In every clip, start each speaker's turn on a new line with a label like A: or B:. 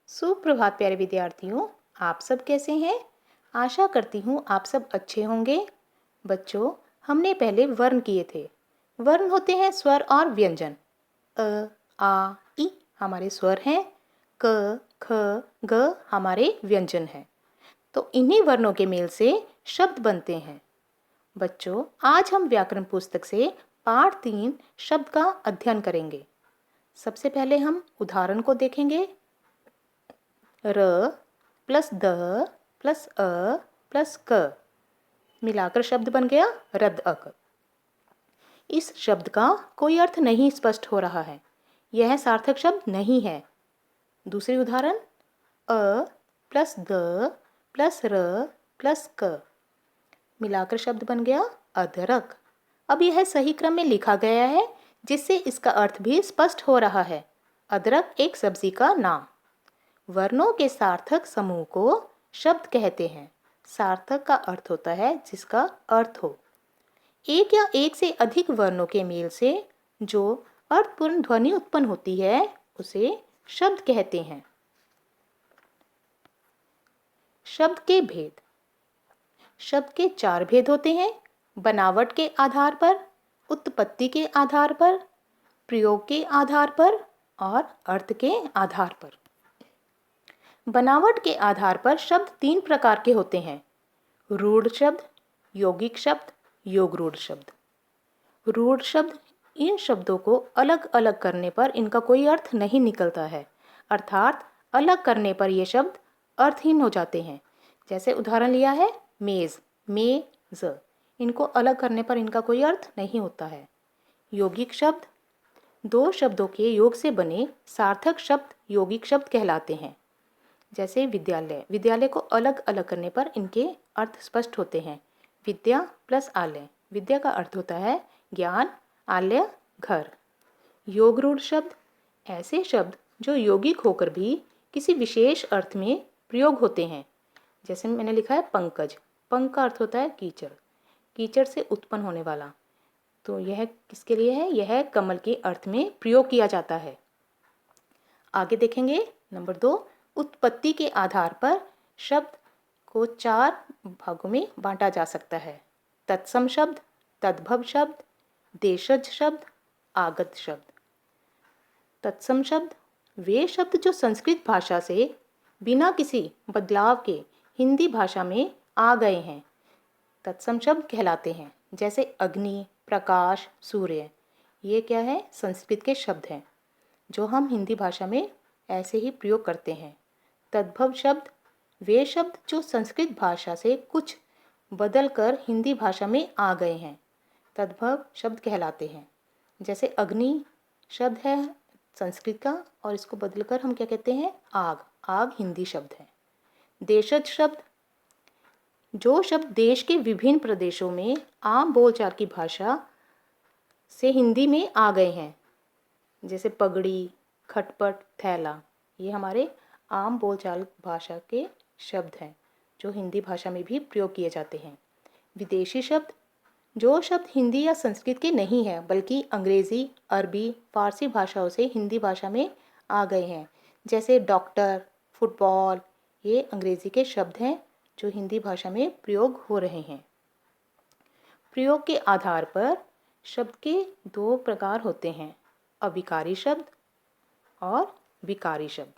A: सुप्रभात प्यारे विद्यार्थियों, आप सब कैसे हैं? आशा करती हूँ आप सब अच्छे होंगे। बच्चों, हमने पहले वर्ण किए थे। वर्ण होते हैं स्वर और व्यंजन। अ, आ, इ हमारे स्वर हैं। क, ख, ग हमारे व्यंजन हैं। तो इन्हीं वर्णों के मेल से शब्द बनते हैं। बच्चों, आज हम व्याकरण पुस्तक से पाठ 3 शब्द का अध्ययन करेंगे। सबसे पहले हम उदाहरण को देखेंगे। र प्लस द प्लस अ प्लस क मिलाकर शब्द बन गया रद अक। इस शब्द का कोई अर्थ नहीं स्पष्ट हो रहा है। यह सार्थक शब्द नहीं है। दूसरी उदाहरण अ प्लस द प्लस र प्लस क मिलाकर शब्द बन गया अदरक। अब यह सही क्रम में लिखा गया है, जिससे इसका अर्थ भी स्पष्ट हो रहा है। अदरक एक सब्जी का नाम। वर्णों के सार्थक समूह को शब्द कहते हैं। सार्थक का अर्थ होता है जिसका अर्थ हो। एक या एक से अधिक वर्णों के मेल से जो अर्थपूर्ण ध्वनि उत्पन्न होती है उसे शब्द कहते हैं। शब्द के भेद। शब्द के 4 भेद होते हैं: बनावट के आधार पर, उत्पत्ति के आधार पर, प्रयोग के आधार पर और अर्थ के आधार पर। बनावट के आधार पर शब्द 3 प्रकार के होते हैं: रूढ़ शब्द, यौगिक शब्द, योगरूढ़ शब्द। रूढ़ शब्द इन शब्दों को अलग अलग करने पर इनका कोई अर्थ नहीं निकलता है, अर्थात अलग करने पर ये शब्द अर्थहीन हो जाते हैं। जैसे उदाहरण लिया है मेज, मेज। इनको अलग करने पर इनका कोई अर्थ नहीं होता है। यौगिक शब्द 2 शब्दों के योग से बने सार्थक शब्द यौगिक शब्द कहलाते हैं। जैसे विद्यालय, विद्यालय को अलग अलग करने पर इनके अर्थ स्पष्ट होते हैं। विद्या प्लस आलय, विद्या का अर्थ होता है ज्ञान, आलय घर। योगरूढ़ शब्द ऐसे शब्द जो यौगिक होकर भी किसी विशेष अर्थ में प्रयोग होते हैं। जैसे मैंने लिखा है पंकज, पंक का अर्थ होता है कीचड़, कीचड़ से उत्पन्न होने वाला। तो यह किसके लिए है? यह कमल के अर्थ में प्रयोग किया जाता है। आगे देखेंगे नंबर 2, उत्पत्ति के आधार पर शब्द को 4 भागों में बांटा जा सकता है: तत्सम शब्द, तद्भव शब्द, देशज शब्द, आगत शब्द। तत्सम शब्द वे शब्द जो संस्कृत भाषा से बिना किसी बदलाव के हिंदी भाषा में आ गए हैं, तत्सम शब्द कहलाते हैं। जैसे अग्नि, प्रकाश, सूर्य, ये क्या है? संस्कृत के शब्द हैं जो हम हिंदी भाषा में ऐसे ही प्रयोग करते हैं। तद्भव शब्द वे शब्द जो संस्कृत भाषा से कुछ बदलकर हिंदी भाषा में आ गए हैं, तद्भव शब्द कहलाते हैं। जैसे अग्नि शब्द है संस्कृत का और इसको बदलकर हम क्या कहते हैं? आग, आग हिंदी शब्द है। देशज शब्द जो शब्द देश के विभिन्न प्रदेशों में आम बोलचाल की भाषा से हिंदी में आ गए हैं। जैसे पगड़ी, खटपट, थैला, ये हमारे आम बोलचाल भाषा के शब्द हैं जो हिंदी भाषा में भी प्रयोग किए जाते हैं। विदेशी शब्द जो शब्द हिंदी या संस्कृत के नहीं है बल्कि अंग्रेज़ी, अरबी, फारसी भाषाओं से हिंदी भाषा में आ गए हैं। जैसे डॉक्टर, फुटबॉल, ये अंग्रेज़ी के शब्द हैं जो हिंदी भाषा में प्रयोग हो रहे हैं। प्रयोग के आधार पर शब्द के 2 प्रकार होते हैं: अविकारी शब्द और विकारी शब्द।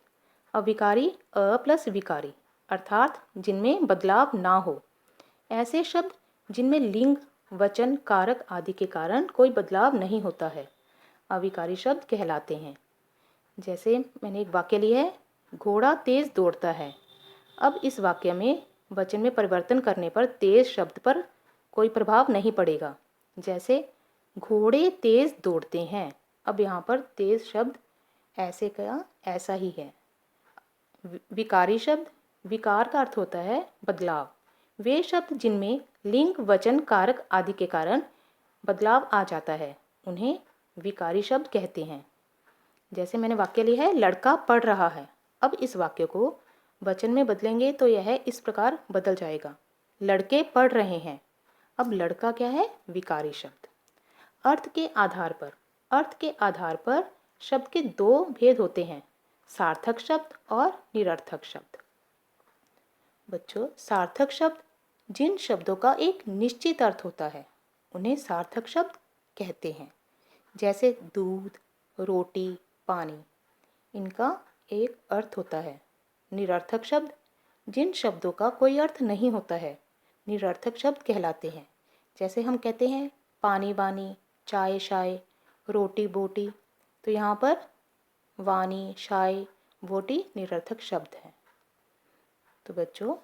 A: अविकारी अ प्लस विकारी, अर्थात जिनमें बदलाव ना हो। ऐसे शब्द जिनमें लिंग, वचन, कारक आदि के कारण कोई बदलाव नहीं होता है, अविकारी शब्द कहलाते हैं। जैसे मैंने एक वाक्य लिया है, घोड़ा तेज दौड़ता है। अब इस वाक्य में वचन में परिवर्तन करने पर तेज शब्द पर कोई प्रभाव नहीं पड़ेगा। जैसे घोड़े तेज दौड़ते हैं, अब यहाँ पर तेज शब्द ऐसे का ऐसा ही है। विकारी शब्द, विकार का अर्थ होता है बदलाव। वे शब्द जिनमें लिंग, वचन, कारक आदि के कारण बदलाव आ जाता है उन्हें विकारी शब्द कहते हैं। जैसे मैंने वाक्य लिया है, लड़का पढ़ रहा है। अब इस वाक्य को वचन में बदलेंगे तो यह इस प्रकार बदल जाएगा, लड़के पढ़ रहे हैं। अब लड़का क्या है? विकारी शब्द। अर्थ के आधार पर, अर्थ के आधार पर शब्द के 2 भेद होते हैं: सार्थक शब्द और निरर्थक शब्द। बच्चों, सार्थक शब्द जिन शब्दों का एक निश्चित अर्थ होता है उन्हें सार्थक शब्द कहते हैं। जैसे दूध, रोटी, पानी, इनका एक अर्थ होता है। निरर्थक शब्द जिन शब्दों का कोई अर्थ नहीं होता है निरर्थक शब्द कहलाते हैं। जैसे हम कहते हैं पानी वानी, चाय शाय, रोटी बोटी, तो यहाँ पर वानी, शाय, बोटी निरर्थक शब्द हैं। तो बच्चों,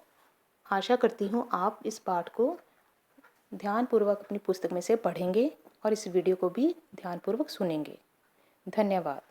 A: आशा करती हूँ आप इस पाठ को ध्यानपूर्वक अपनी पुस्तक में से पढ़ेंगे और इस वीडियो को भी ध्यानपूर्वक सुनेंगे। धन्यवाद।